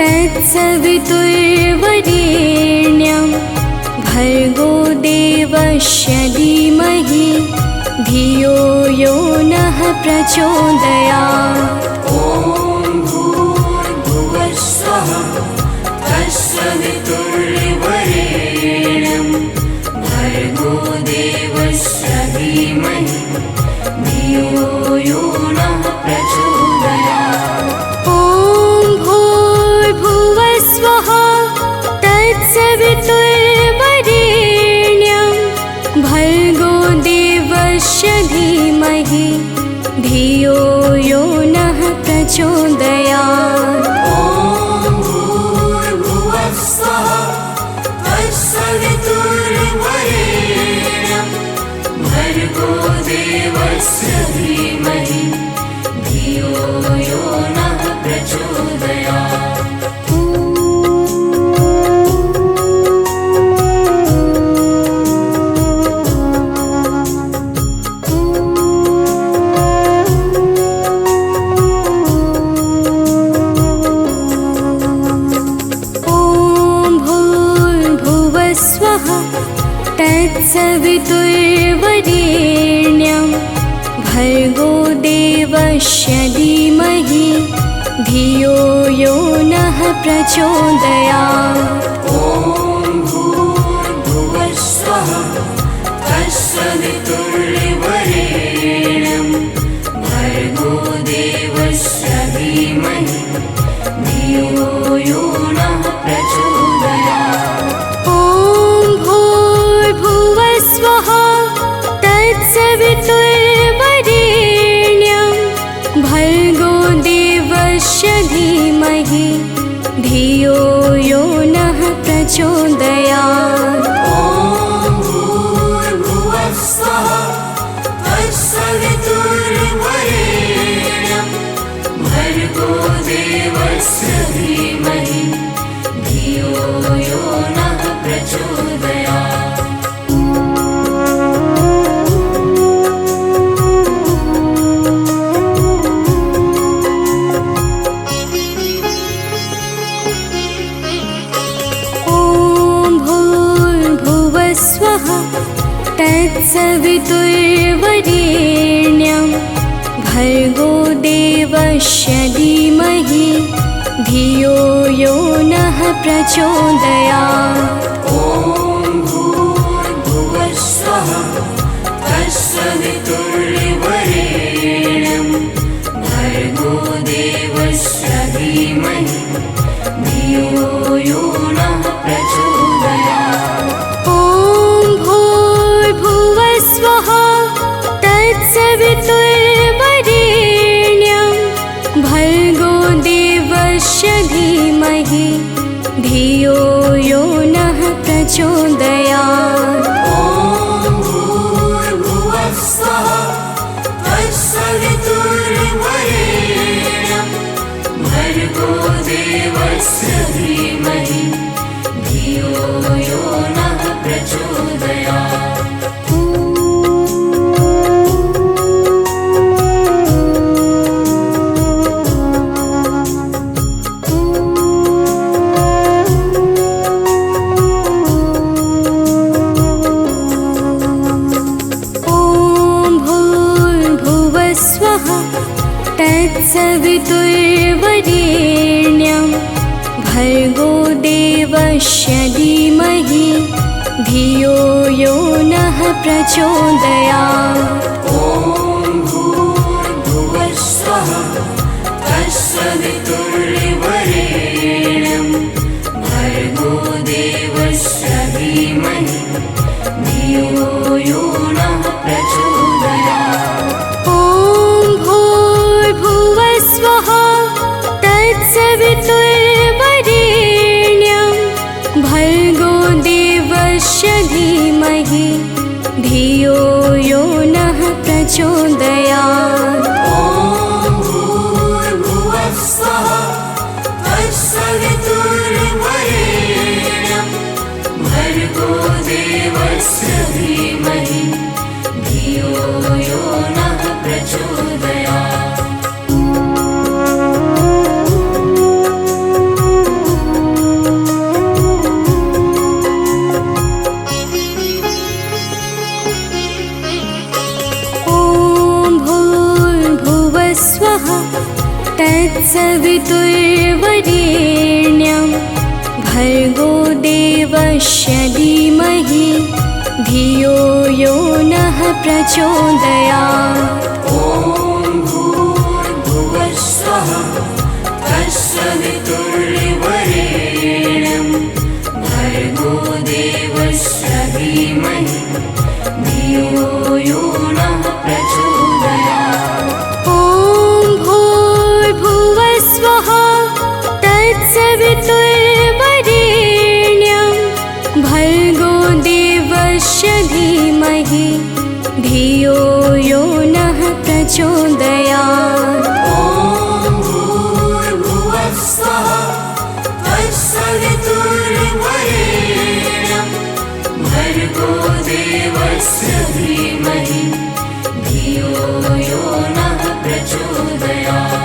तत्सवितुर्वरेण्यं भर्गो देवस्य धीमहि धियो यो नः प्रचोदयात्। ॐ भूर्भुवः स्वः तत्सवितुर्वरेण्यं भर्गो देवस्य धीमहि धियो यो नः प्रचोदयात्। ॐ भूर्भुवः स्वः तत्सवितुर्वरेण्यं भर्गो देवस्य धीमहि धियो यो नः प्रचोदयात्। ॐ भूर्भुवः स्वः तत्सवितुर्वरेण्यं भर्गो देवस्य धीमहि धियो यो नः प्रचोदयात्। तत्सवितुर्वरेण्यं भर्गो देवस्य धीमहि धियो यो नः प्रचोदयात्। ॐ भूर्भुवः स्वः तत्सवितुर्वरेण्यं भर्गो देवस्य धीमहि धियो यो नः प्रचोदयात्। ॐ भूर्भुवः स्वः तत्सवितुर्वरेण्यं भर्गो देवस्य धीमहि धियो यो नः प्रचोदयात्। ॐ भूर्भुवः स्वः तत्सवितुर्वरेण्यं भर्गो देवस्य धीमहि धियो यो नः प्रचोदयात्। तत्सवितुर्वरेण्यं भर्गो देवस्य धीमहि धियो यो नः प्रचोदयात्। ॐ भूर्भुवः स्वः तत्सवितुर्वरेण्यं भर्गो देवस्य धीमहि धियो यो नः प्रचोदयात्। ॐ भूर्भुवः स्वः तत्सवितुर्वरेण्यं भर्गो देवस्य धीमहि धियो यो नः प्रचोदयात्। ॐ भूर्भुवः स्वः तत्सवितुर्वरेण्यं भर्गो देवस्य धीमहि धियो यो नः प्रचोदयात्। तत्सवितुर्वरेण्यं भर्गो देवस्य धीमहि धियो यो नः प्रचोदयात्। ॐ भूर्भुवः स्वः तत्सवितुर्वरेण्यं भर्गो देवस्य धीमहि धियो यो नः प्रचोदयात्। ॐ भूर्भुवः स्वः तत्सवितुर्वरेण्यं भर्गो देवस्य धीमहि धियो यो नः प्रचोदयात्। ॐ भूर्भुवः स्वः तत्सवितुर्वरेण्यं भर्गो देवस्य धीमहि धियो यो नः प्रचोदयात्। भूर्भुवस्वः तत्सवितुर्वरेण्यं भर्गो देवस्य धीमहि धियो यो नः प्रचोदयात्। ॐ भूर्भुवस्वः तत्सवितुर्वरेण्यं भर्गो देवस्य धीमहि धियो यो नः प्रचोदयात्। ॐ भूर्भुवस्वः तत्सवितुर्वरेण्यं भर्गो देवस्य धीमहि धियो यो नः प्रचोदयात्। ॐ भूर्भुवस्वः तत्सवितुर्वरेण्यं भर्गो देवस्य धीमहि धियो यो नः प्रचोदयात्।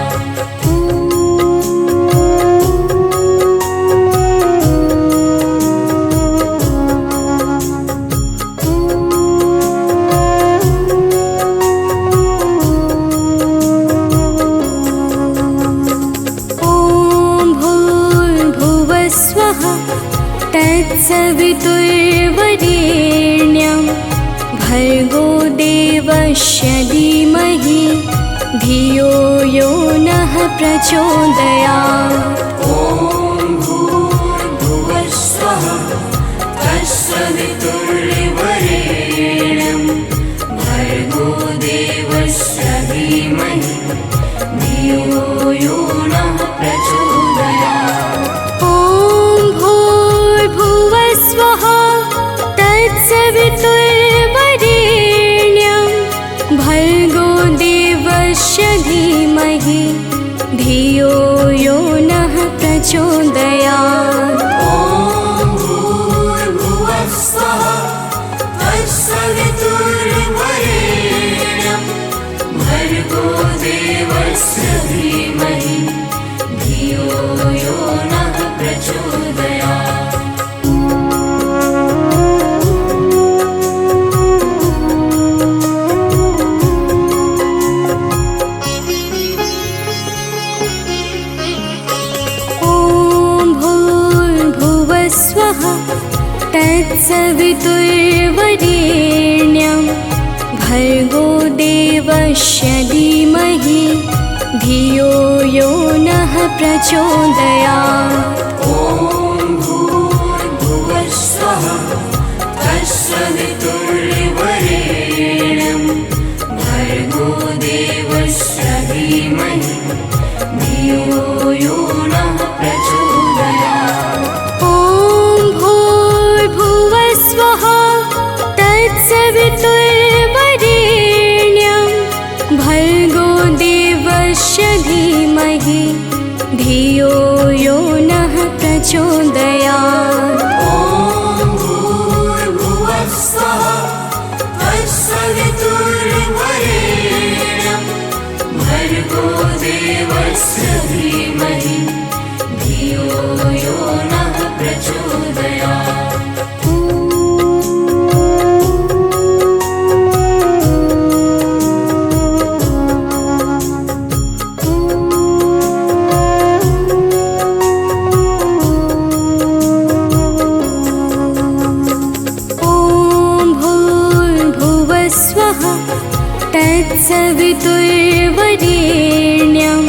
तत्सवितुर्वरेण्यं भर्गो देवस्य धीमहि धियो यो नः प्रचोदयात्। ॐ भूर्भुवस्वः तत्सवितुर्वरेण्यं भर्गो देवस्य धीमहि धियो यो नः प्रचोदयात्। ॐ भूर्भुवस्वः तत्सवितुर्वरेण्यं भर्गो देवस्य धीमहि धियो यो नः प्रचोदयात्। ॐ भूर्भुवस्वः तत्सवितुर्वरेण्यं भर्गो देवस्य धीमहि धियो यो नः प्रचोदयात्। तत्सवितुर्वरेण्यं भर्गो देवस्य धीमहि धियो यो नः प्रचोदयात्। ॐ भूर्भुवस्वः तत्सवितुर्वरेण्यं भर्गो देवस्य धीमहि धियो यो नः प्रचोदयात्। ॐ भूर्भुवस्वः तत्सवितुर्वरेण्यं भर्गो देवस्य धीमहि धियो यो नः प्रचोदयात्। ॐ भूर्भुवस्वः तत्सवितुर्वरेण्यं भर्गो देवस्य धीमहि धियो यो नः प्रचोदयात्। तत्सवितुर्वरेण्यं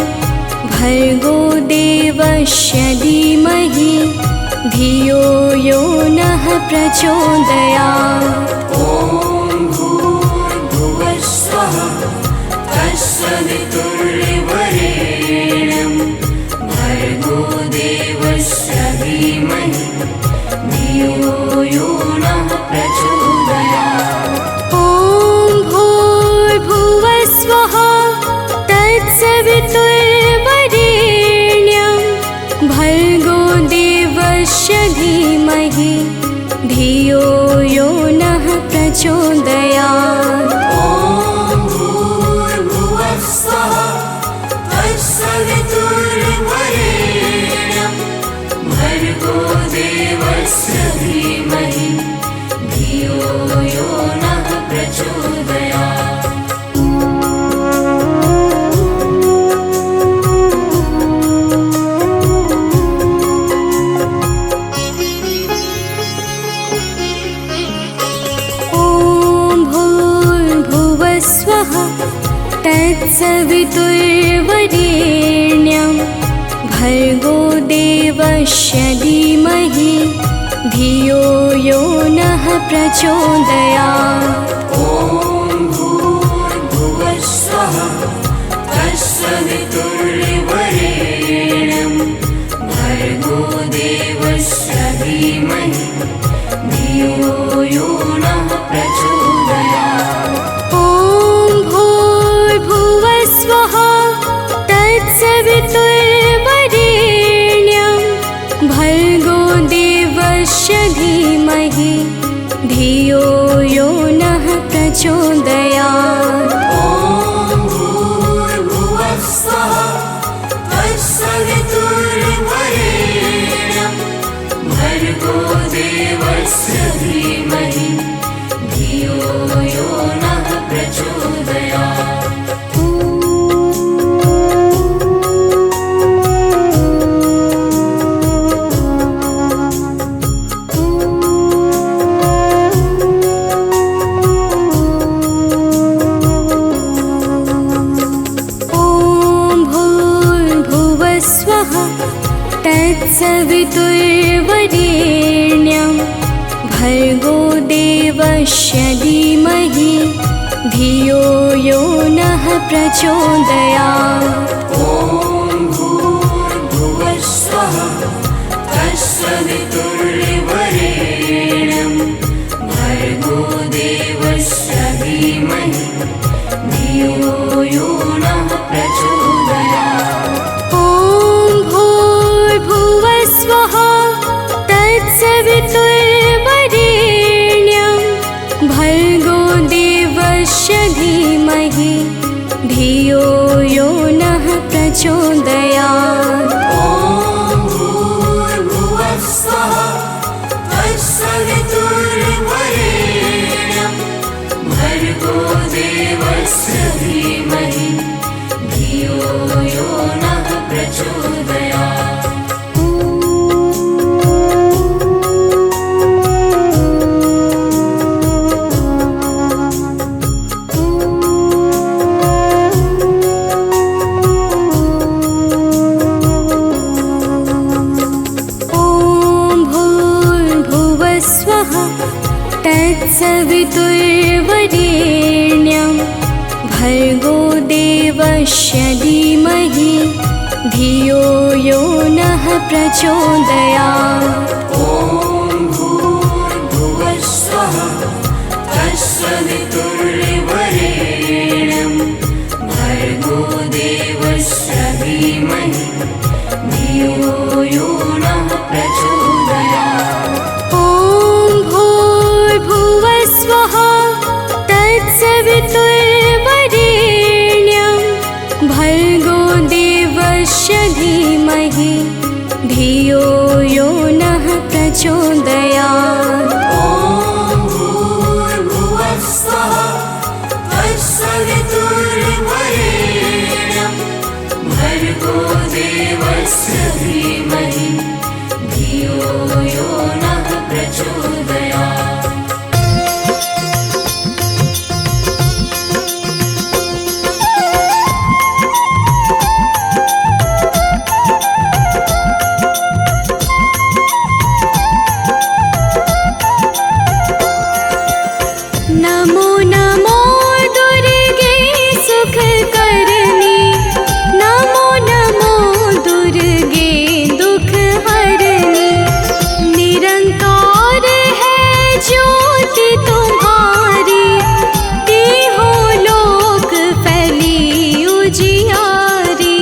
भर्गो देवस्य धीमहि धियो यो नः प्रचोदयात्। ॐ भूर्भुवस्वः तत्सवितुर्वरेण्यं भर्गो देवस्य धीमहि धियो यो नः प्रचोदयात्। ॐ भूर्भुवस्वः तत्सवितुर्वरेण्यं भर्गो देवस्य धीमहि धियो यो नः प्रचोदयात्। ॐ भूर्भुवस्वः तत्सवितुर्वरेण्यं भर्गो देवस्य धीमहि धियो यो नः प्रचोदयात्। तत्सवितुर्वरेण्यं भर्गो देवस्य धीमहि धियो यो नः प्रचोदयात्। ॐ भूर्भुवः स्वः तत्सवितुर्वरेण्यं भर्गो देवस्य धीमहि धियो यो नः प्रचोदयात्। ॐ भूर्भुवः स्वः तत्सवितुर्वरेण्यं भर्गो देवस्य धीमहि धियो यो नः प्रचोदयात्। ॐ भूर्भुवः स्वः तत्सवितुर्वरेण्यं भर्गो देवस्य धीमहि धियो यो नः प्रचोदयात्। तत्सवितुर्वरेण्यं भर्गो देवस्य धीमहि धियो यो नः प्रचोदयात्। ॐ भूर्भुवः स्वः तत्सवितुर्वरेण्यं भर्गो देवस्य धीमहि धियो यो नः प्रचोदयात्। ॐ भूर्भुवः स्वः तत्सवितुर्वरेण्यं भर्गो देवस्य धीमहि धियो यो नः प्रचोदयात्। ॐ भूर्भुवः स्वः तत्सवितुर्वरेण्यं भर्गो देवस्य धीमहि धियो यो नः प्रचोदयात्। तत्सवितुर्वरेण्यं भर्गो देवस्य धीमहि धियो यो नः प्रचोदयात्। ॐ भूर्भुवः स्वः तत्सवितुर्वरेण्यं भर्गो देवस्य धीमहि धियो यो नः प्रचोदयात्। ॐ भूर्भुवः स्वः तत्सवितुर्वरेण्यं भर्गो देवस्य धीमहि धियो यो नः प्रचोदयात्। ॐ भूर्भुवः स्वः तत्सवितुर्वरेण्यं भर्गो देवस्य धीमहि धियो यो नः प्रचोदयात्। नमो नमो दुर्गे सुखकरणी, नमो नमो दुर्गे दुःखहरणी। निरंकार है ज्योति तुम्हारी, तीहों लोक फैली उजियारी।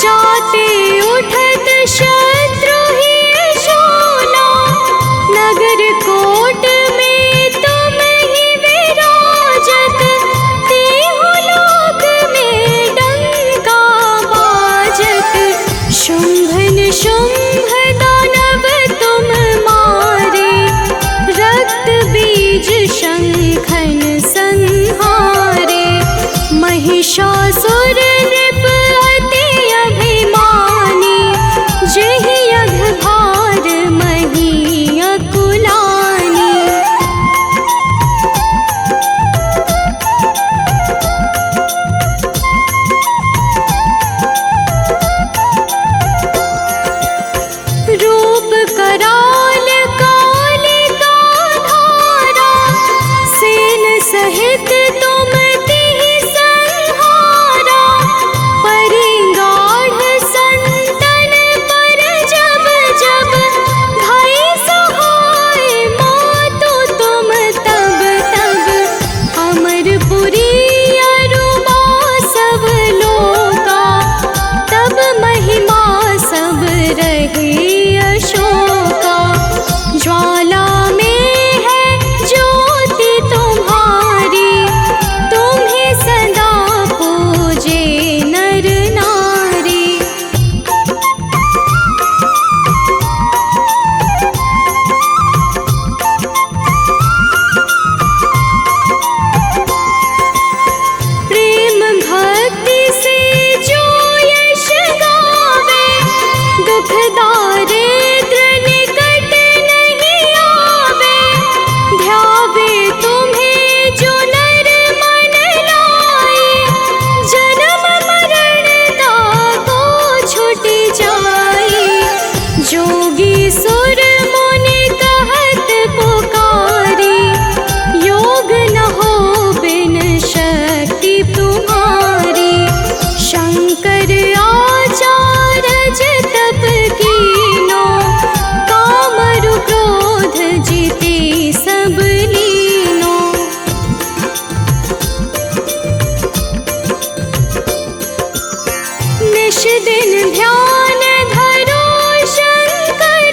जाते उठत शत्रु ही शोना, नगर कोट में तुम ही विराजत, तीहों लोक में डंका बाजत। शुंभ निशुंभ दानव तुम मारे, रक्त बीज शंखन संहारे। महिषासुर नृप अति अभिमानी, जेहि अघ भार मही अकुलानी। रूप कराल कालिका धारा, सेन सहित तुम तिहि संहारा। परिगाढ़ संतन पर जब जब, धाई सहाय मातु तुम तब तब। अमरपुरी अरुमा सब लोका, तब महिमा सब रहे अशोका। ज्वाला में है ज्योति तुम्हारी, तुम्हें सदा पूजे नर नारी। प्रेम भक्ति से जो यश गावे, दुख दारिद्र निकट नहीं आवे। ध्यावे तुम्हें जो नर मन लाए, जन्म मरण ताको छूट जाए। जोगी सुर मुनि कहत पुकारी, योग न हो बिन शक्ति तुम्हारी। शंकर आचार्य तप कीनो, कामरु क्रोध जीते सब लीनो। निश दिन ध्यान धरो शंकर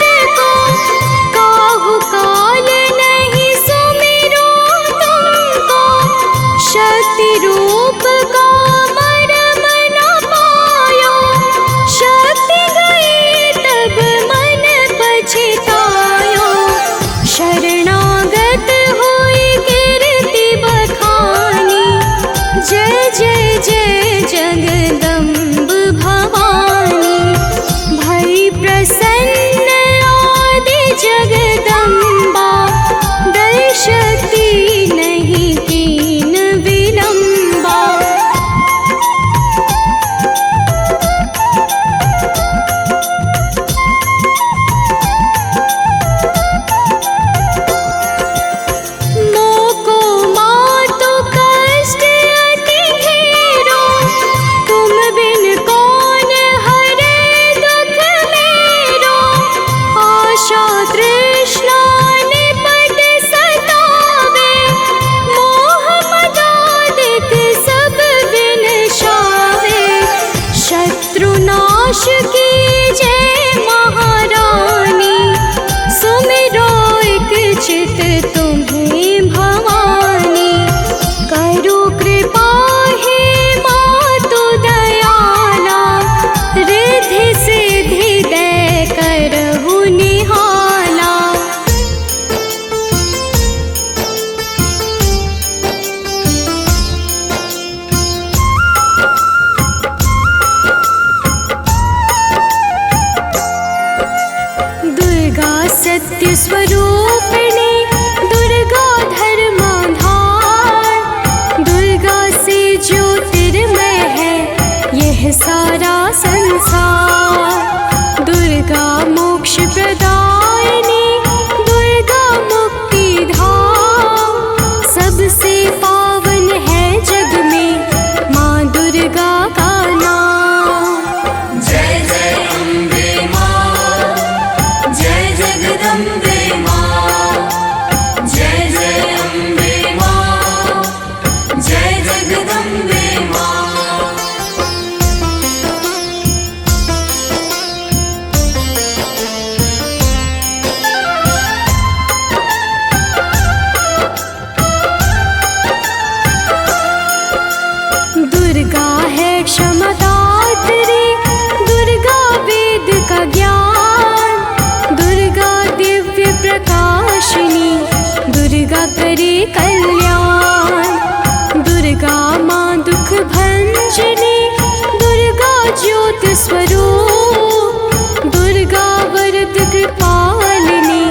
प्रतिपालिनी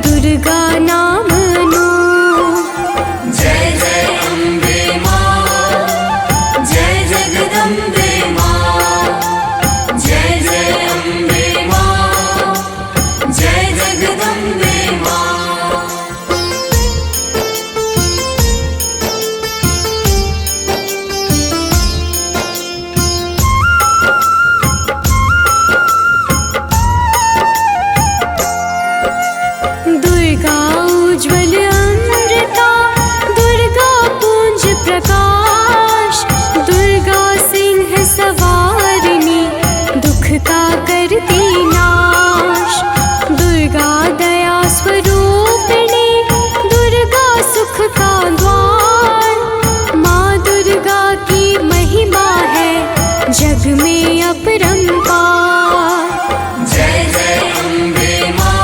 दुर्गा नाम अनूप। जय जय अम्बे मां, जय जगदम्बे मां, जय जय अम्बे मां, जय जगदम्बे मां। दुर्गा उज्ज्वल अमृता, दुर्गा पुंज प्रकाश, दुर्गा सिंह सवारिणी दुख का करती नाश। दुर्गा दया स्वरूपिणी, दुर्गा सुख का द्वार। माँ दुर्गा की महिमा है जग में अपरंपार। जय जय अम्बे मां,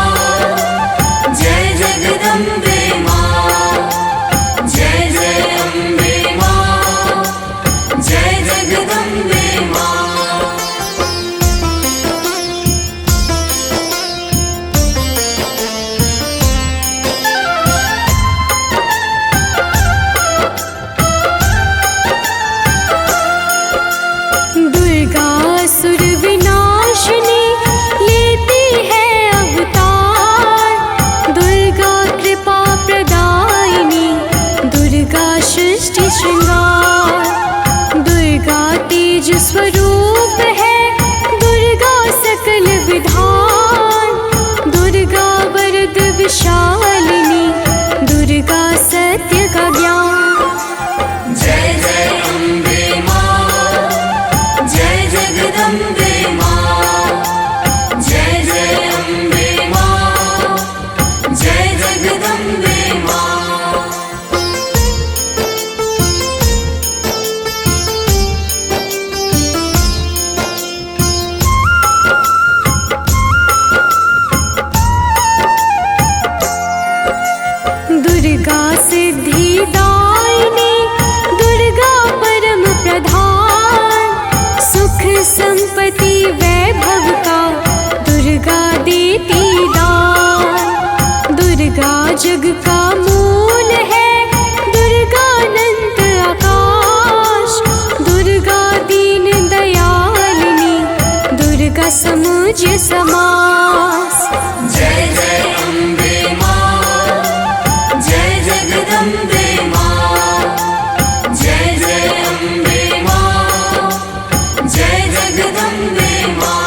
जय जगदम्बे मां, जय जय अम्बे मां, जय जगदम्बे मां। दुर्गा असुर विनाशिनी लेती है अवतार। दुर्गा कृपा प्रदायिनी, दुर्गा सृष्टि श्रृंगार। दुर्गा तेज स्वरूप है, दुर्गा सकल विधान। दुर्गा वरद विशालिनी, दुर्गा सत्य का ज्ञान। जय जय अम्बे मां, जय जगदम्बे मां, जय जय अम्बे मां, जय जगदम्बे मां। दुर्गा सिद्धिदायिनी, दुर्गा परम प्रधान। सुख संपत्ति वैभव का दुर्गा देती दान। दुर्गा जग का मूल है, दुर्गा अनंत आकाश। दुर्गा दीन दयालिनी, दुर्गा समुझ समास। जय जय अम्बे मां, जय जगदम्बे मां, जय जय अम्बे मां, जय जगदम्बे मां।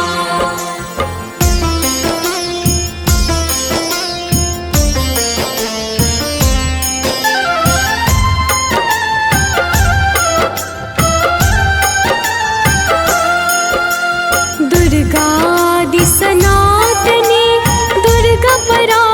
दुर्गा आदि सनातनी, दुर्गा परा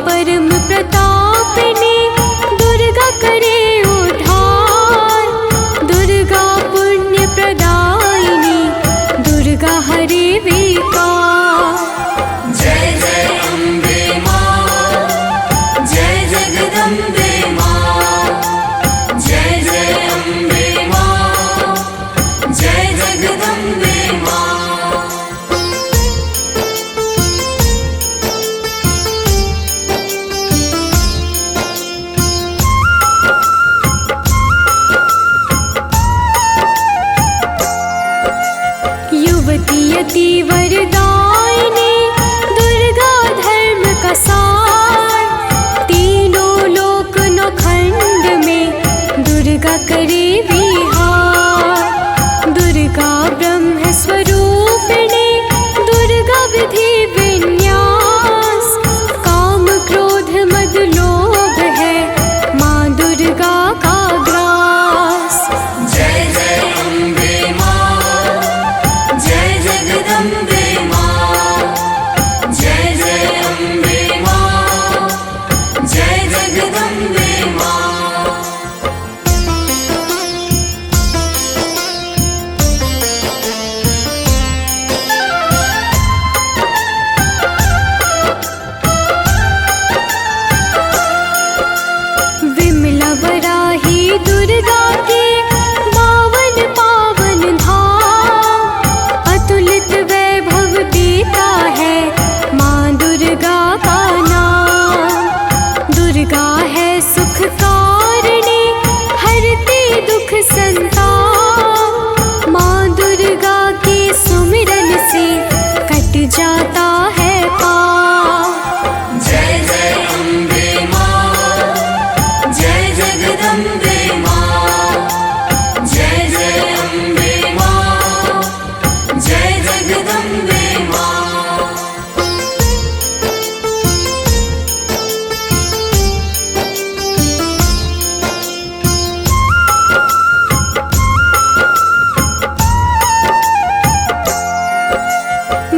परम प्रतापिनी दुर्गा करे उद्धार। दुर्गा पुण्य प्रदायिनी दुर्गा हरे विकार। जय जय अम्बे मां, जय जगदम्बे मां, जय जय अम्बे मां, जय जगदम्बे मां। युवती यति वरदायिनी दुर्गा धर्म का सार। तीनों लोक नौखंड में दुर्गा करे विहार। दुर्गा ब्रह्म स्वरूपिणी दुर्गा विधि विन्यास। काम क्रोध मद लोभ है माँ दुर्गा का ग्रास। जय जय अम्बे मां, जय जगदम्बे मां, जय जय अम्बे मां, जय जगदम्बे मां। विमला वराही दुर्गा के 52 पावन धाम। अतुलित वैभव देता है माँ दुर्गा का नाम। दुर्गा है सुख कारिणी हरती दुख संताप। माँ दुर्गा के सुमिरन से कट जाता है पाप। जय जय अम्बे मां, जय जगदम्बे मां, जय जय अम्बे मां, जय जगदम्बे मां।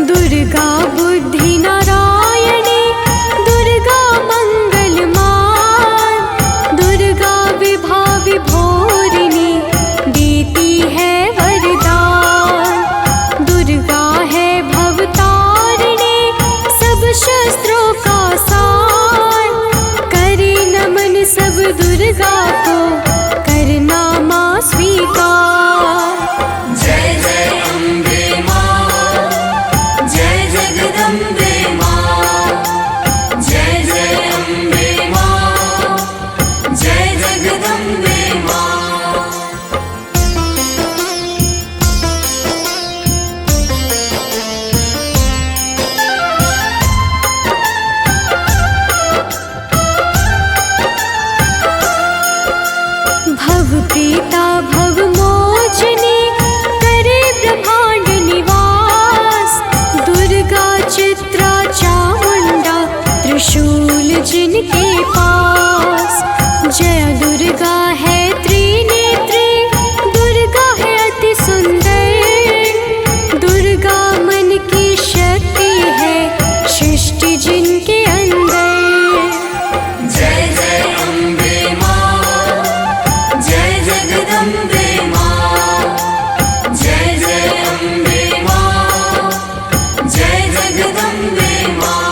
दुर्गा बुद्धि नारायणी दुर्गा मंगल मान। दुर्गा विभा विभोरिणी देती है वरदान। दुर्गा है भवतारिणी सब शस्त्रों का सार। करे नमन सब दुर्गा को करना माँ स्वीकार। जय जय अम्बे मां, जय जगदम्बे मां, जय जय अम्बे मां, जय जगदम्बे मां। भव प्रीता भव मोचनी करे ब्रह्मांड निवास। दुर्गा चित्रा चामुंडा त्रिशूल जिनके पास। जय दुर्गा है त्रिनेत्री दुर्गा है अति सुंदर। दुर्गा मन की शक्ति है सृष्टि जिनके अंदर। जय जय अम्बे मां, जय जगदम्बे मां, जय जय अम्बे मां, जय जगदम्बे मां।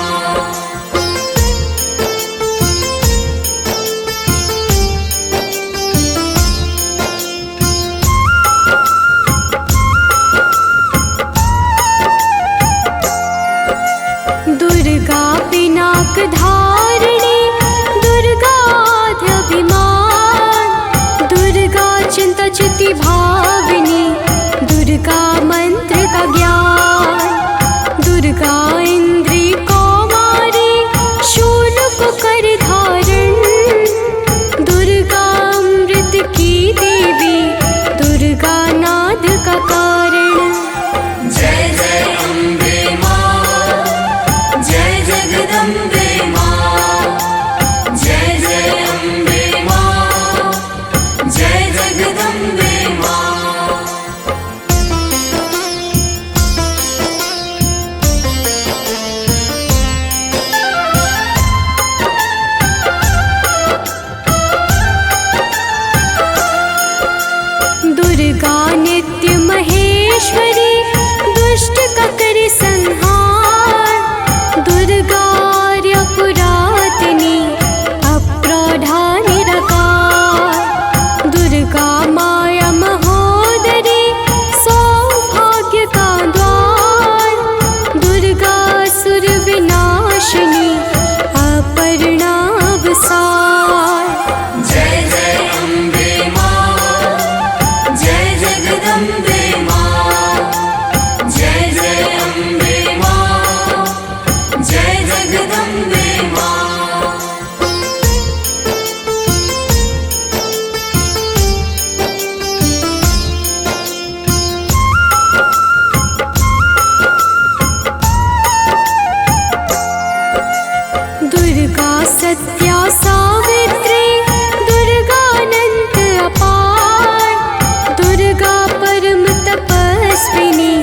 सत्या सावित्री दुर्गानंत अपार, दुर्गा परम तपस्विनी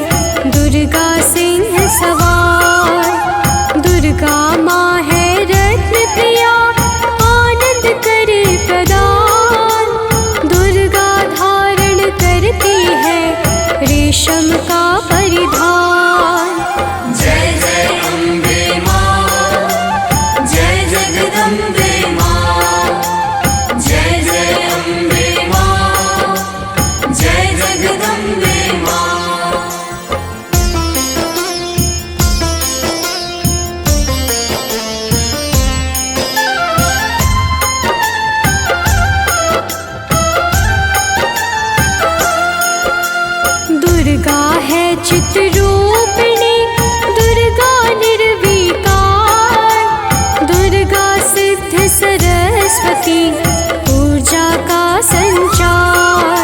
दुर्गा सिंह सवार, दुर्गा माँ है रत्न प्रिया आनंद करे प्रदान, दुर्गा धारण करती है रेशम का परिधान। जय जय अम्बे माँ, जय जगदम्बे माँ, जय जय अम्बे माँ, जय जगदम्बे माँ। दुर्गा है चित्रूपिणी दुर्गा निर्विकार, दुर्गा सिद्ध सरस्वती ऊर्जा का संचार,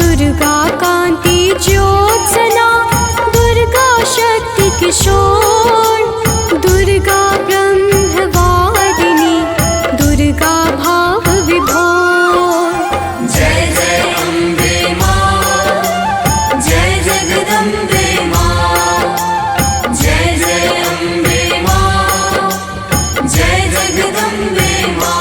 दुर्गा कांति ज्योत्सना दुर्गा शक्ति किशोर, दुर्गा ब्रह्मवादिनी दुर्गा भाव विभोर। जय जय अम्बे माँ, जय जगदम्बे माँ, जय जय अम्बे माँ, जय जगदम्बे माँ।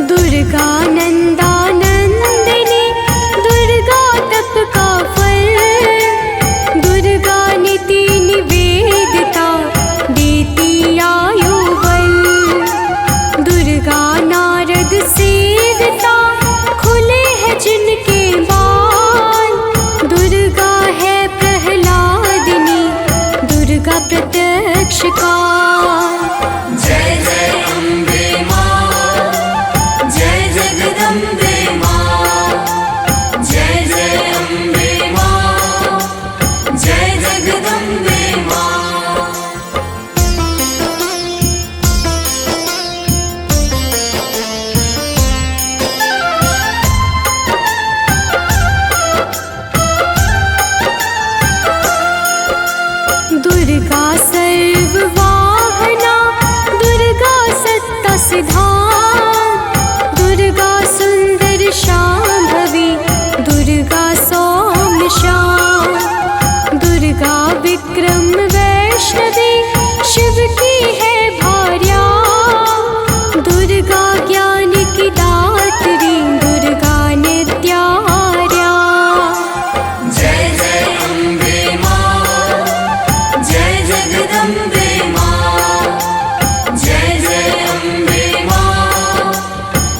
दुर्गा नंदानंदिनी दुर्गा तप का फल, दुर्गा नीति निवेदिता देती आयु बल, दुर्गा नारद सेविता खुले हैं जिनके बाल, दुर्गा है प्रहलादिनी दुर्गा प्रत्यक्ष काल। जय जय अम्बे माँ, जय जगदम्बे माँ, जय जय अम्बे माँ, जय जगदम्बे माँ। दुर्गा सर्ववाहना दुर्गा सत्ता सिद्धान, दुर्गा सुंदर शांभवी दुर्गा सौम्य शाम, दुर्गा विक्रम वैष्णवी शिव की है भार्या, दुर्गा ज्ञान की दात्री दुर्गा नित्यार्या। जय जय अम्बे माँ, जय जगदम्बे माँ, जय जय अम्बे माँ,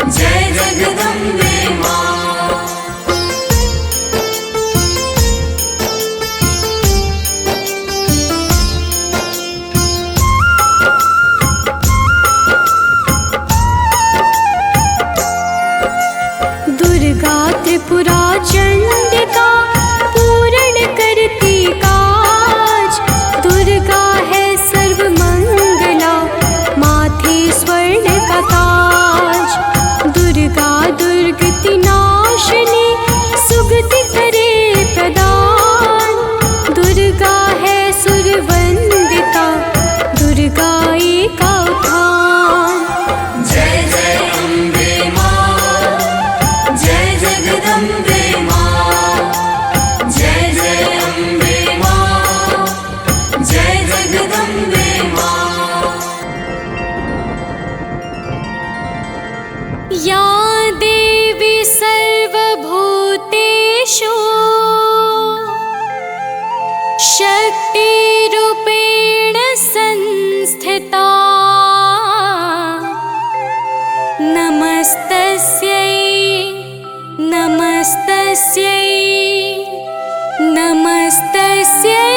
जय जगदम्बे माँ। दुर्गा त्रिपुरा चंडिका पूर्ण करती काज, दुर्गा है सर्वमंगला माथे स्वर्ण का ताज, दुर्गा दुर्गति नाशिनी सुगति करे प्रदान, दुर्गा है सुरवंदिता दुर्गा एका उत्थान। जय जय अम्बे माँ, जय जगदम्बे माँ, जय जय अम्बे माँ, जय जगदम्बे माँ। या देवी सर्वभूतेषु शक्तिरूपेण संस्थिता, नमस्तस्यै नमस्तस्यै नमस्तस्यै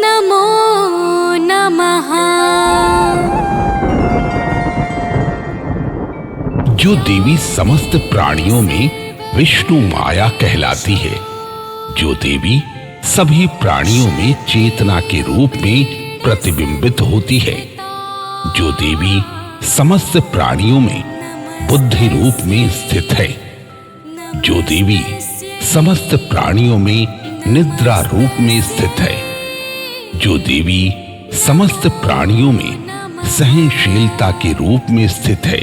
नमो नमः। जो देवी समस्त प्राणियों में विष्णु माया कहलाती है, जो देवी सभी प्राणियों में चेतना के रूप में प्रतिबिंबित होती है, जो देवी समस्त प्राणियों में बुद्धि रूप में स्थित है, जो देवी समस्त प्राणियों में निद्रा रूप में स्थित है, जो देवी समस्त प्राणियों में सहनशीलता के रूप में स्थित है,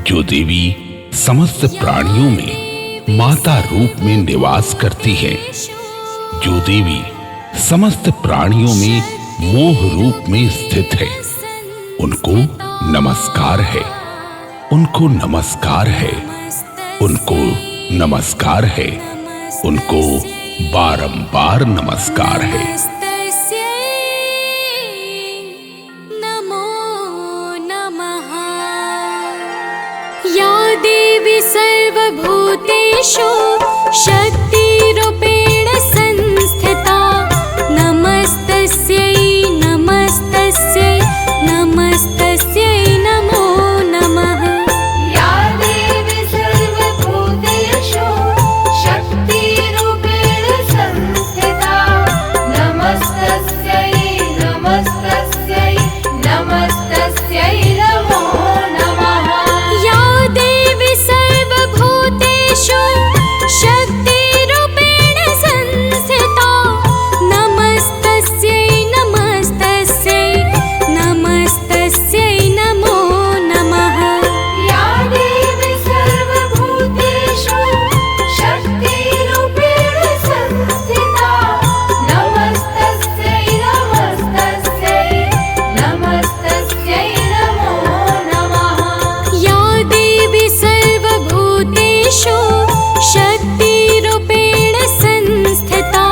जो देवी समस्त प्राणियों में माता रूप में निवास करती है, जो देवी समस्त प्राणियों में मोह रूप में स्थित है, उनको नमस्कार है, उनको नमस्कार है, उनको नमस्कार है, उनको बारंबार नमस्कार है। नमो नमः। या देवी सर्वभूतेषु शक्तिरूपेण संस्थिता, नमस्तस्यै नमस्तस्यै नमस्तस्यै नमो नमः। या देवी सर्वभूतेषु शक्तिरूपेण संस्थिता, नमस्तस्यै नमस्तस्यै नमस्तस्यै नमो नमः। या देवी सर्वभूतेषु शक्तिरूपेण संस्थिता, नमस्तस्यै नमस्तस्यै नमस्तस्यै नमो नमः। या देवी सर्वभूतेषु शक्तिरूपेण संस्थिता, नमस्तस्यै नमस्तस्यै नमस्तस्यै नमो नमः। या देवी सर्वभूतेषु शक्तिरूपेण संस्थिता,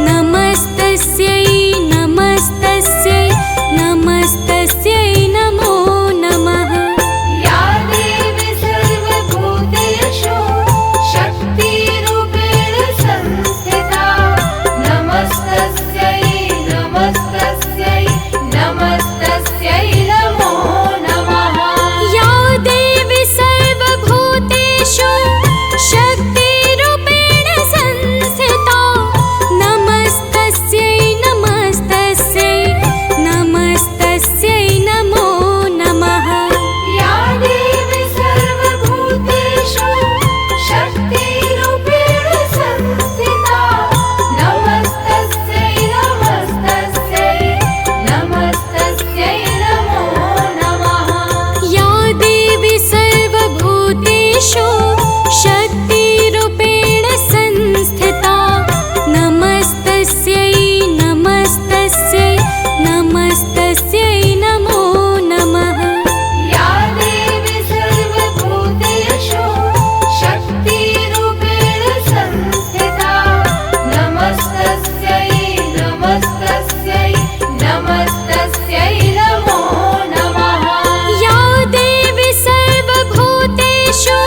नमस्तस्यै नमस्तस्यै नमस्तस्यै नमो नमः। या देवी सर्वभूतेषु शक्तिरूपेण संस्थिता, नमस्तस्यै नमस्तस्यै नमस्तस्यै नमो नमः। या देवी सर्वभूतेषु शक्तिरूपेण संस्थिता, नमस्तस्यै नमस्तस्यै नमस्तस्यै नमो नमः। या देवी सर्वभूतेषु शक्तिरूपेण संस्थिता, नमस्तस्यै नमस्तस्यै नमस्तस्यै नमो नमः। या देवी सर्वभूतेषु शक्तिरूपेण संस्थिता, नमस्तस्यै नमस्तस्यै नमस्तस्यै नमो नमः। या देवी सर्वभूतेषु शक्तिरूपेण संस्थिता, नमस्तस्यै नमस्तस्यै नमस्तस्यै नमो नमः। या देवी सर्वभूतेषु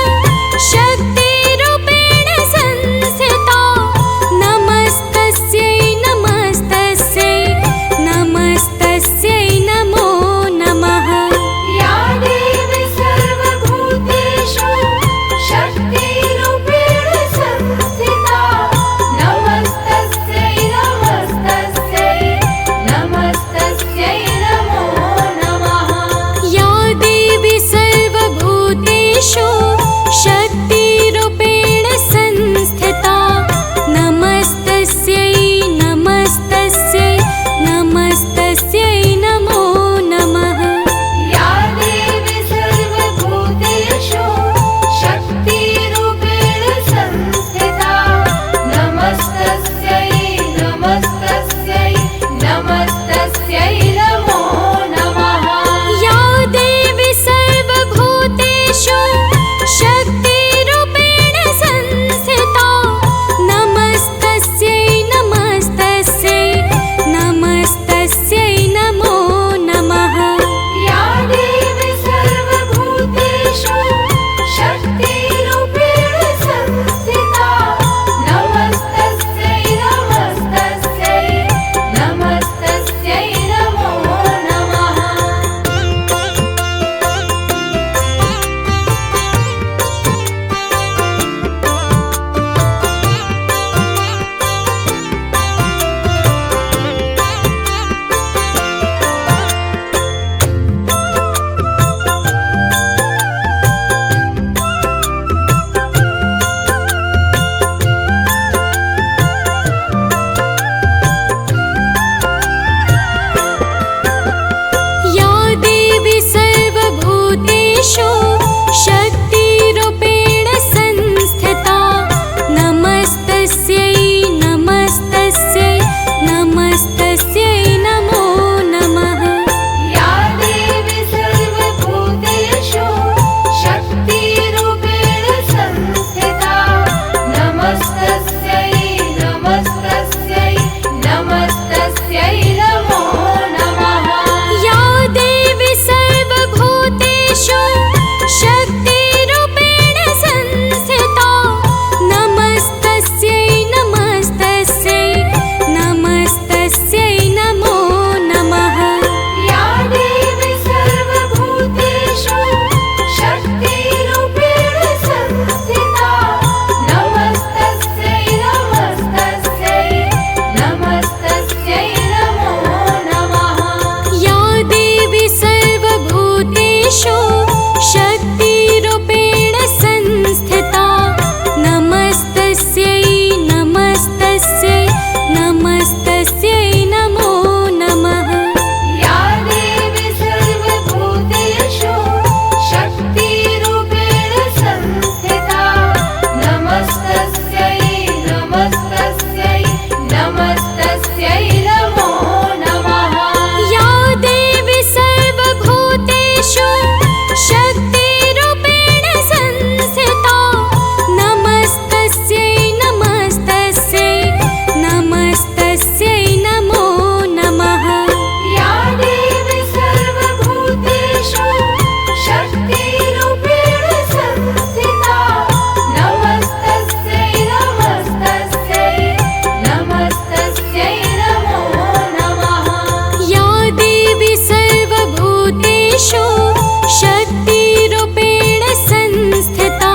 शक्तिरूपेण संस्थिता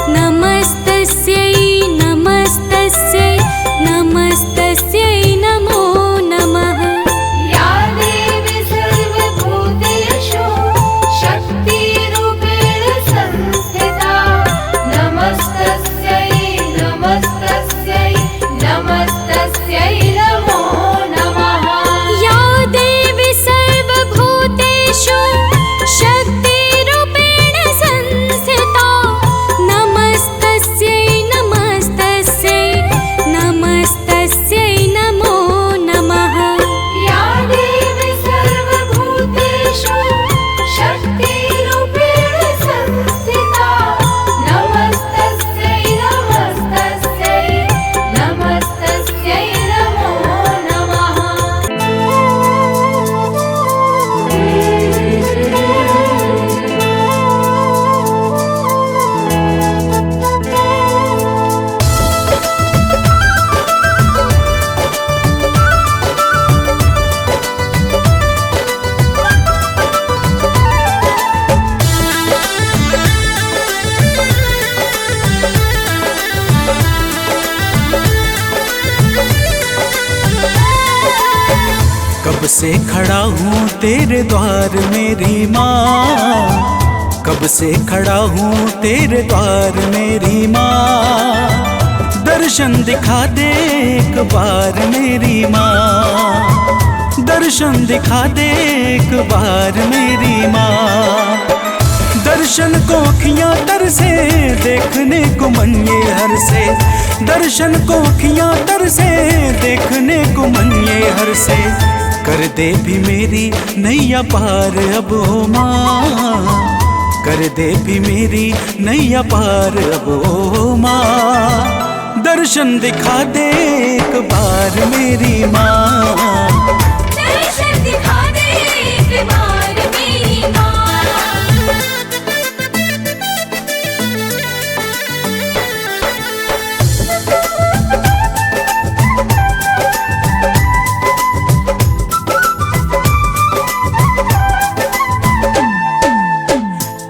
नमस्तस्यै नमस्तस्यै नमस्तस्यै नमो नमः। या देवी सर्वभूतेषु शक्तिरूपेण संस्थिता नमस्तस्यै नमस्तस्यै नमस्तस्यै नमो नमः। या देवी सर्वभूतेषु शक्तिरूपेण संस्थिता नमस्तस्यै नमस्तस्यै नमस्तस्यै नमो नमः। या देवी सर्वभूतेषु शक्तिरूपेण संस्थिता नमस्तस्यै नमस्तस्यै नमस्तस्यै नमो नमः। कब से खड़ा हूँ तेरे द्वार मेरी माँ, कब से खड़ा हूँ तेरे द्वार मेरी माँ। दर्शन दिखा दे एक बार मेरी माँ, दर्शन दिखा दे एक बार मेरी माँ। दर्शन को अखियाँ तरसे देखने को मन ये हर से, दर्शन को अखियाँ तरसे देखने को मन ये हर से। कर दे भी मेरी नैया पार अब ओ माँ, कर दे भी मेरी नैया पार अब ओ माँ। दर्शन दिखा दे एक बार मेरी माँ, दर्शन दिखा दे एक बार मेरी माँ।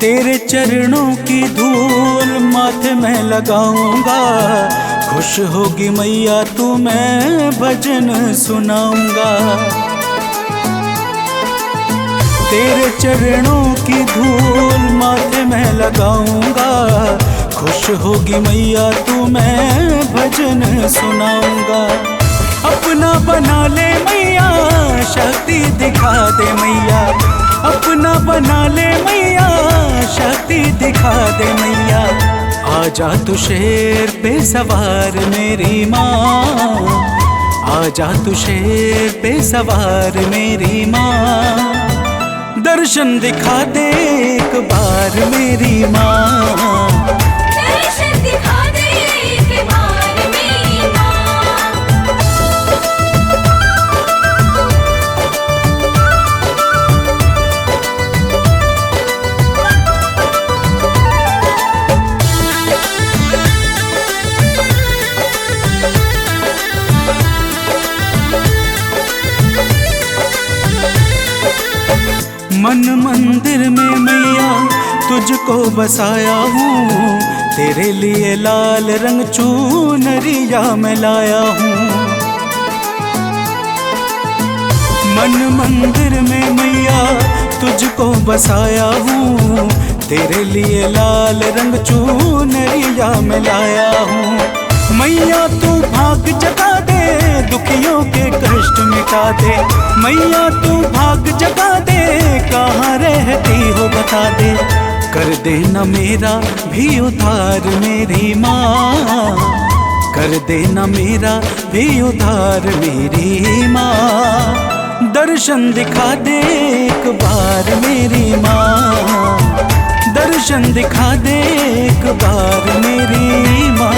तेरे चरणों की धूल माथे में लगाऊंगा, खुश होगी मैया तू मैं भजन सुनाऊंगा। तेरे चरणों की धूल माथे में लगाऊंगा, खुश होगी मैया तू मैं भजन सुनाऊंगा। अपना बना ले मैया शक्ति दिखा दे मैया, अपना बना ले मैया शक्ति दिखा दे मैया। आजा तू शेर पे सवार मेरी माँ, आजा तू शेर पे सवार मेरी माँ। दर्शन दिखा दे एक बार मेरी माँ, दर्शन दिखा दे एक बार मेरी माँ। मन मंदिर में मैया तुझको बसाया हूँ, तेरे लिए लाल रंग चुनरिया मैं लाया हूँ। मन मंदिर में मैया तुझको बसाया हूँ, तेरे लिए लाल रंग चुनरिया मैं लाया हूँ। मैया तू भाग जगा दे दुखियों के कष्ट मिटा दे, मैया तू भाग जगा दे कहाँ रहती हो बता दे। कर देना मेरा भी उद्धार मेरी माँ, कर देना मेरा भी उद्धार मेरी माँ। दर्शन दिखा दे एक बार मेरी माँ, दर्शन दिखा दे एक बार मेरी माँ।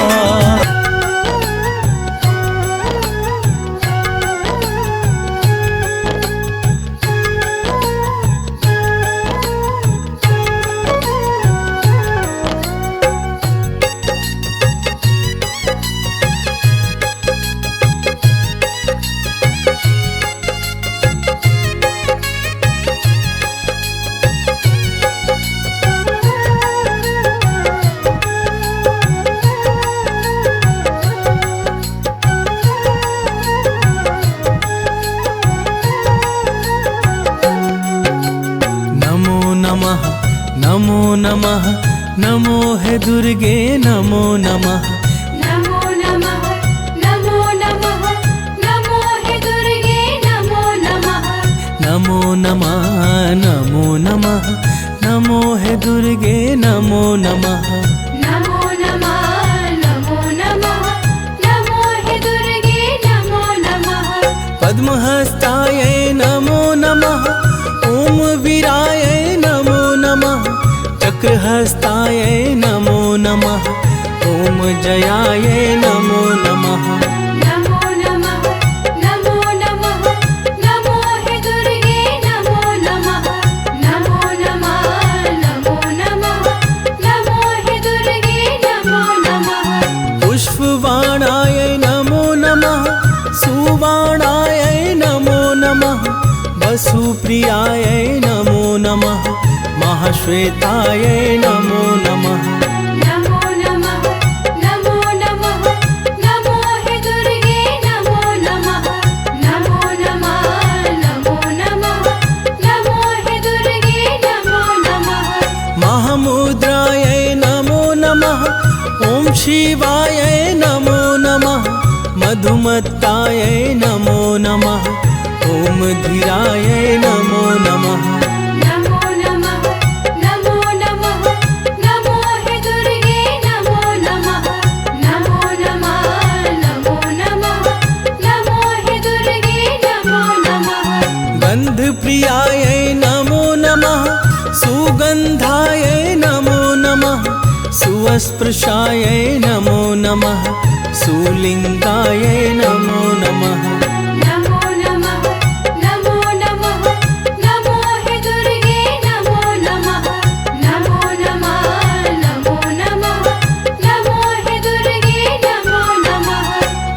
नमः नमो नमः नमो है दुर्गे नमो नमः नमो नमः नमो नमः नमो हे दुर्गे नमो नमः नमो नमः नमो नमः नमो है दुर्गे नमो नमः नमो नमः नमो नमः नमो हे दुर्गे नमो नमः पद्महस्तायै नमो नमः ओम वीरायै नमो नमः चक्रहस्तायै नमो नमः ओम जयायै नमो नमः नमो नमः नमो नमः नमो हे दुर्गे नमो नमः नमो नमः नमो नमः नमो हे दुर्गे नमो नमः पुष्पबाणायै नमो नमः सुबाणायै नमो नमः वसुप्रियायै नमो नमः महाश्वेतायै नमो नमः नमो नमः नमो नमः नमो हे दुर्गे नमो नमः नमो नमः नमो नमः नमो हे दुर्गे नमो नमः महामुद्रायै नमो नमः ओम शिवायै नमो नमः मधुमत्तायै नमो नमः ओम धीरायै नमो नमः नमो नमः नमो नमः नमो हे दुर्गे नमो नमः नमो नमः नमो नमः नमो हे दुर्गे नमो नमः गन्धप्रियायै नमो नमः सुगन्धायै नमो नमः सुवस्पृशायै नमो नमः सुलिङ्गायै नमो नमः नमो नमः नमो नमः नमो हे दुर्गे नमो नमः नमो नमः नमो नमः नमो हे दुर्गे नमो नमः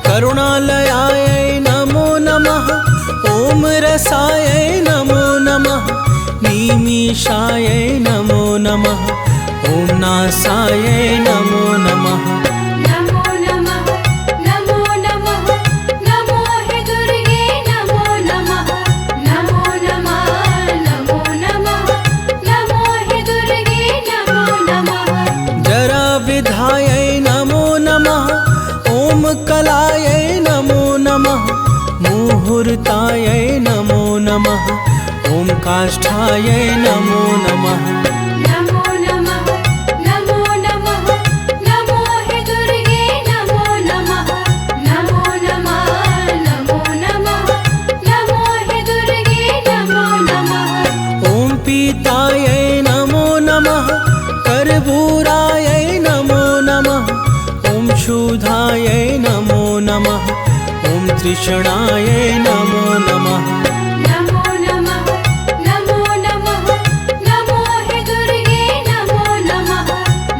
करुणालयायै नमो नमः ओम रसायै नमो नमः नीमिषायै नमो नमः ओम नासायै नमो नमः नमो नमः नमो नमः नमो हे दुर्गे नमो नमः नमो नमः नमो नमः नमो हे दुर्गे नमो नमः जराविधायै नमो नमः ओम कलायै नमो नमः मुहूर्तायै नमो नमः ओम काष्ठायै नमो नमः नमो नमः नमो नमः नमो हे दुर्गे नमो नमः नमो नमः नमो नमः नमो हे दुर्गे नमो नमः ओम पीतायै नमो नमः कर्पूरायै नमो नमः ओम शूधायै नमो नमः ओम तृष्णायै नमो नमः नमो नमः नमो नमः नमो हे दुर्गे नमो नमः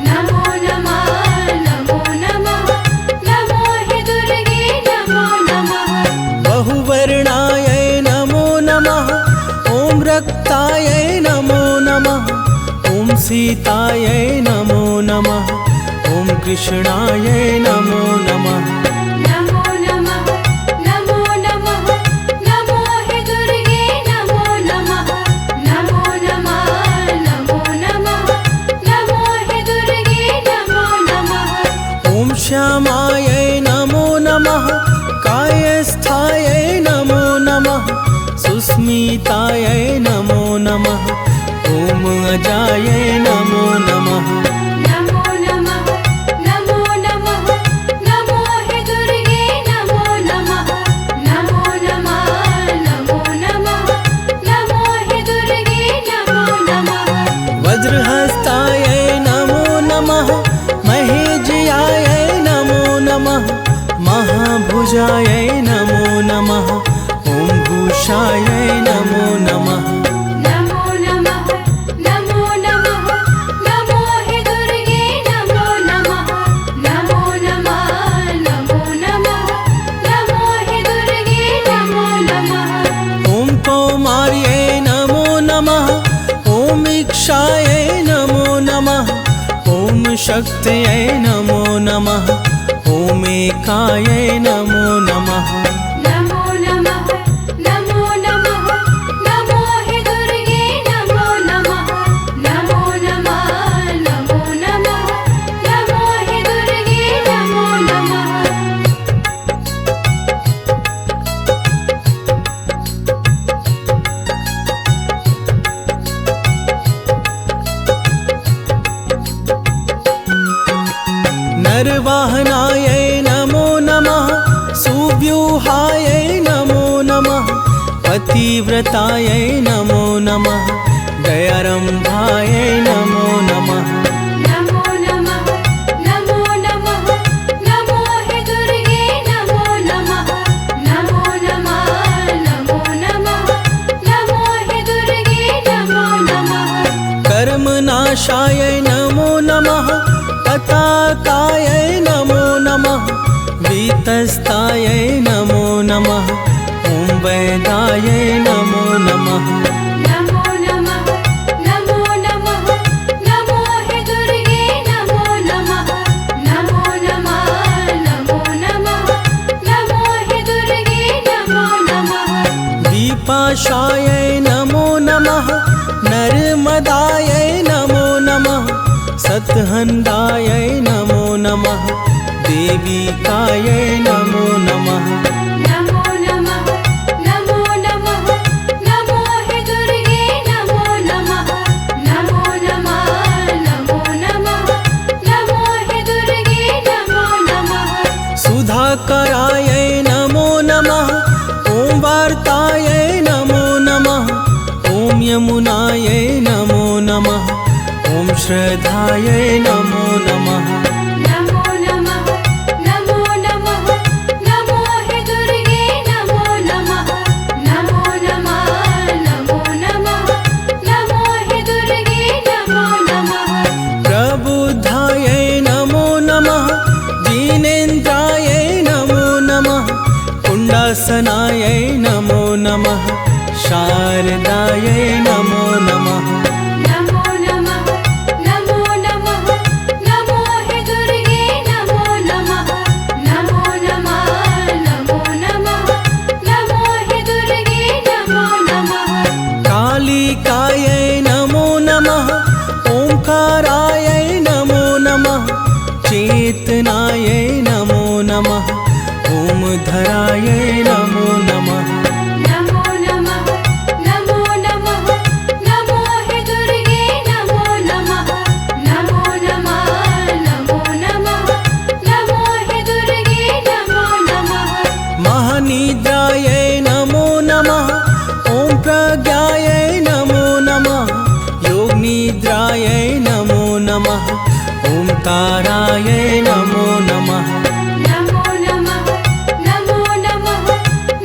नमो नमः नमो नमः नमो हे दुर्गे नमो नमः बहुवर्णायै नमो नमः ओम रक्तायै नमो नमः ओम सीतायै नमो नमः ओम कृष्णायै नमो नमः नमो नमः नमो नमः नमो हे दुर्गे नमो नमः नमो नमः नमो नमः नमो हे दुर्गे नमो नमः ओम श्यामायै नमो नमः कायस्थायै नमो नमः सुस्मितायै नमो नमः ओम अजायै नमो नमः नमो नमः नमो नमः नमो हे दुर्गे नमो नमः नमो नमः नमो नमः नमो हे दुर्गे नमो नमः वज्रहस्तायै नमो नमः महेशयायै नमो नमः महाभुजायै नमो नमः ओम भूषायै नमो नमः नमो नमः नमो नमः नमो हे दुर्गे नमो नमः नमो नमः नमो नमः नमो हे दुर्गे नमो नमः ओम कौमार्यै नमो नमः ओम इक्षायै नमो नमः ओम शक्त्यै नमो नमः ओम एकायै नमो नमः नमो नमः नमो नमः नमो हे दुर्गे नमो नमः गजवाहनायै नमो नमः सुव्यूहायै नमो नमः पतिव्रतायै नमो नमः दयारम्भायै नमो नमः नमो नमः नमो नमः नमो हे दुर्गे नमो नमः नमो नमः नमो नमः नमो हे दुर्गे नमो नमः कर्मनाशायै नमो नमः पताकायै नमो नमः वीतस्तायै नमो नमः ॐ वैदायै नमो नमः नमो नमः नमो नमः नमो हे दुर्गे नमो नमः नमो नमः नमो नमः नमो हे दुर्गे नमो नमः दीपाशायै नमो नमः नर्मदायै नमो नमः सत्हन्दायै नमो नमः देविकायै नमो नमः नमो नमः नमो नमः नमो हे दुर्गे नमो नमः नमो नमः नमो नमः नमो हे दुर्गे नमो नमः सुधाकरायै नमो नमः ॐ वार्तायै नमो नमः ॐ यमुनायै नमो नमः ॐ श्रद्धायै नमो नमः नमो नमः नमो नमः नमो हे दुर्गे नमो नमः नमो नमः नमो नमः नमो हे दुर्गे नमो नमः प्रबुद्धायै नमो नमः जिनेन्द्रायै नमो नमः कुण्डासनायै नमो नमः शारदायै नमो नमः नमो नमः नमो नमः नमो हे दुर्गे नमो नमः नमो नमः नमो नमः नमो हे दुर्गे नमो नमः कालिकायै नमो नमः ओंकारायै नमो नमः चेतनायै नमो नमः ओमधरायै नमो नमः नमो नमः नमो नमः नमो हे दुर्गे नमो नमः नमो नमः नमो नमः नमो हे दुर्गे नमो नमः महानिद्रायै नमो नमः ॐ प्रज्ञायै नमो नमः योगनिद्रायै नमो नमः ॐ तारायै नमो नमः नमो नमः नमो नमः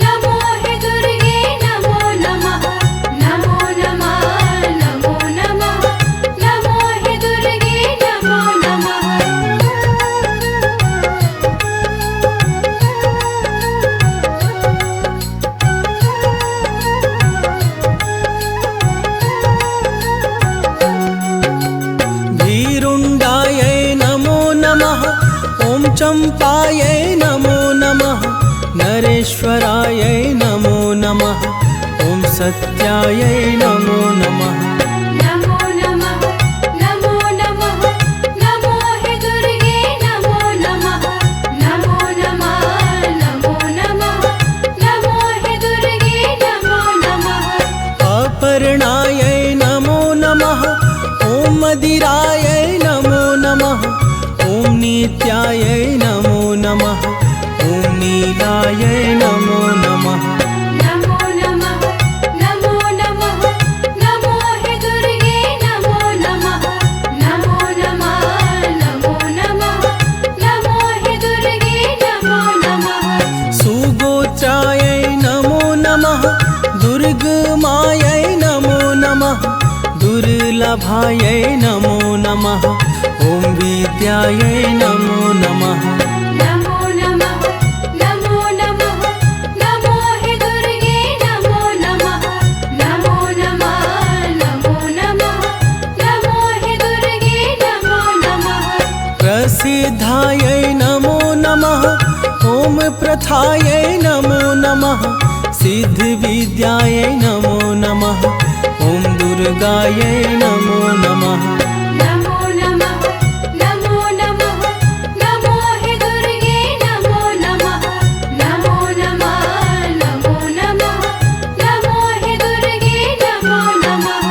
नमो हे दुर्गे नमो नमः नमो नमः नमो नमः नमो हे दुर्गे नमो नमः भीरुण्डायै नमो नमः ॐ चम्पायै नमो नमः नरेश्वरायै नमो नमः ॐ सत्यायै नमो नमः नमो नमः नमो नमः नमो हे दुर्गे नमो नमः नमो नमः नमो नमः नमो हे दुर्गे नमो नमः अपर्णायै नमो नमः ॐ मदिरायै नमो नमः ॐ नित्यायै नमो नमः ॐ नीलायै नमो नमः नमो नमः नमो नमः नमो हे दुर्गे नमो नमः नमो नमः नमो नमः नमो हे दुर्गे नमो नमः सुगोत्रायै नमो नमः दुर्गमायै नमो नमः दुर्लभायै नमो नमः ॐ विद्यायै नमो नमः नमो नमः नमो नमः नमो हे दुर्गे नमो नमः नमो नमः नमो नमः नमो हे दुर्गे नमो नमः प्रसिद्धायै नमो नमः ॐ प्रथायै नमो नमः सिद्धविद्यायै नमो नमः ॐ दुर्गायै नमो नमः नमो नमः नमो नमः नमो हे दुर्गे नमो नमः नमो नमः नमो नमः नमो हे दुर्गे नमो नमः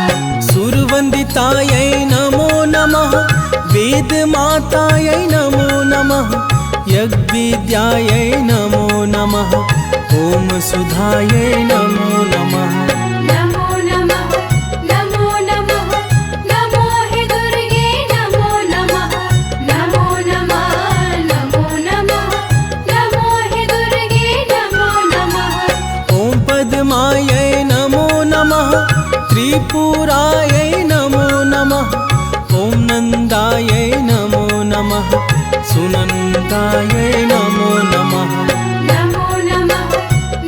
सुरवन्दितायै नमो नमः वेदमातायै नमो नमः। यज्ञविद्यायै नमो नमः। ॐ सुधायै नमो नमः। नमो नमः नमो नमः नमो हे दुर्गे नमो नमः नमो नमः नमो नमः नमो हे दुर्गे नमो नमः। ॐ पद्मायै नमो नमः। त्रिपुरायै नमो नमः। ॐ नन्दायै नमो नमः। सुनन्दायै नमो नमः। नमो नमः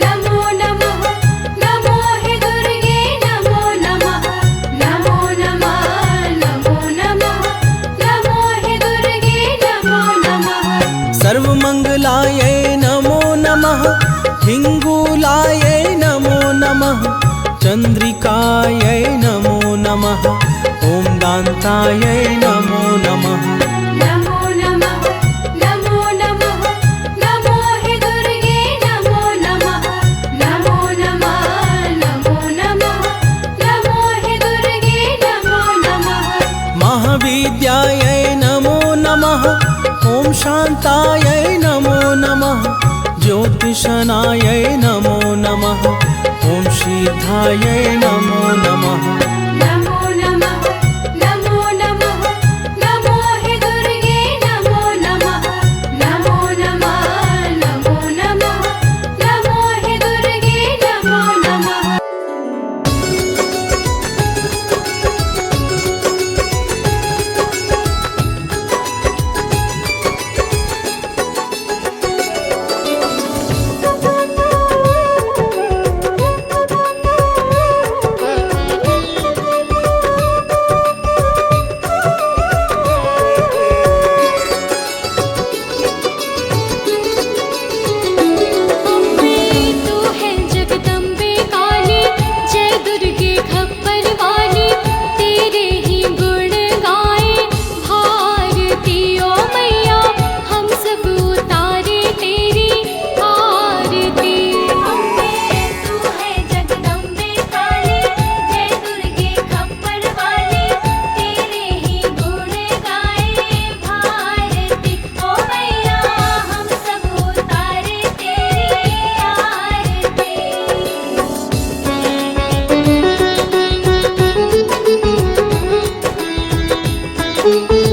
नमो नमः नमो हे दुर्गे नमो नमः नमो नमः नमो नमः नमो हे दुर्गे नमो नमः। सर्वमङ्गलायै नमो नमः। हिङ्गुलायै नमो नमः। चन्द्रिकायै नमो नमः। ॐ दान्तायै नमो नमः। नमो नमः नमो नमः नमो हे दुर्गे नमो नमः नमो नमः नमो नमः नमो हे दुर्गे नमो नमः। महाविद्यायै नमो नमः। ॐ शान्तायै नमो नमः। ज्योतिषनायै नमो नमः। ॐ सिद्धायै नमो नमः। नमो नमः नमो नमः नमो हे दुर्गे नमो नमः नमो नमः नमो नमः नमो हे दुर्गे नमो नमः। अम्बे तू है जगदम्बे काली, जय दुर्गे खप्पर वाली, तेरे ही गुण गाए भारती ओ मैया, हम सब उतारे तेरी आरती। अम्बे तू है जगदम्बे काली, जय दुर्गे खप्पर वाली, तेरे ही गुण गाए भारती ओ मैया, हम सब उतारे तेरी आरती। नमो